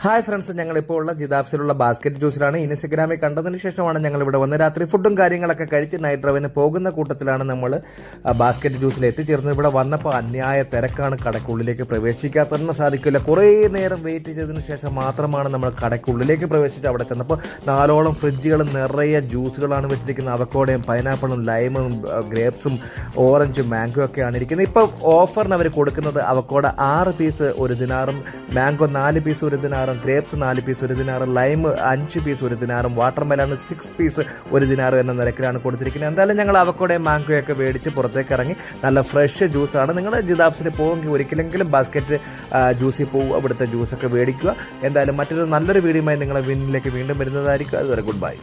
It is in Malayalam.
ഹായ് ഫ്രണ്ട്സ്, ഞങ്ങളിപ്പോൾ ഉള്ള ജിതാബ്സിലുള്ള ബാസ്ക്കറ്റ് ജ്യൂസിലാണ്. ഇൻസ്റ്റഗ്രാമിൽ കണ്ടതിന് ശേഷമാണ് ഞങ്ങൾ ഇവിടെ വന്ന് രാത്രി ഫുഡും കാര്യങ്ങളൊക്കെ കഴിച്ച് നൈറ്റ് ഡ്രൈവിന് പോകുന്ന കൂട്ടത്തിലാണ് നമ്മൾ ബാസ്ക്കറ്റ് ജ്യൂസിൽ എത്തിച്ചേർന്നത്. ഇവിടെ വന്നപ്പോൾ അന്യായ തിരക്കാണ്. കടയ്ക്കുള്ളിലേക്ക് പ്രവേശിക്കാത്തന്നെ സാധിക്കില്ല. കുറേ നേരം വെയിറ്റ് ചെയ്തതിന് ശേഷം മാത്രമാണ് നമ്മൾ കടയ്ക്കുള്ളിലേക്ക് പ്രവേശിച്ച് അവിടെ ചെന്നപ്പോൾ 4ഓളം ഫ്രിഡ്ജുകൾ നിറയെ ജ്യൂസുകളാണ് വെച്ചിരിക്കുന്നത്. അവക്കോടയും പൈനാപ്പിളും ലൈമും ഗ്രേപ്സും ഓറഞ്ചും മാംഗോ ഒക്കെയാണ് ഇരിക്കുന്നത്. ഇപ്പോൾ ഓഫറിന് അവർ കൊടുക്കുന്നത് അവക്കോട 6 പീസ് ഒരു ദിനാറും, മാംഗോ 4 പീസ് ഒരു ദിനാറും, ഗ്രേപ്സ് 4 പീസ് ഒരു ദിനാറും, ലൈം 5 പീസ് ഒരു ദിനാറും, വാട്ടർ മെലൺ 6 പീസ് ഒരു ദിനാറും എന്ന നിരക്കിലാണ് കൊടുത്തിരിക്കുന്നത്. എന്തായാലും ഞങ്ങൾ അവക്കോടയും മാംഗോയൊക്കെ മേടിച്ച് പുറത്തേക്ക് ഇറങ്ങി നല്ല ഫ്രഷ് ജ്യൂസാണ്. നിങ്ങൾ ജിതാബ്സിൽ പോകുമെങ്കിൽ ഒരിക്കലെങ്കിലും ബാസ്ക്കറ്റ് ജ്യൂസിൽ പോകും, അവിടുത്തെ ജ്യൂസൊക്കെ മേടിക്കുക. എന്തായാലും മറ്റൊരു നല്ലൊരു വീഡിയോയുമായി നിങ്ങളെ വീട്ടിലേക്ക് വീണ്ടും വരുന്നതായിരിക്കും. അതുവരെ ഗുഡ് ബൈ.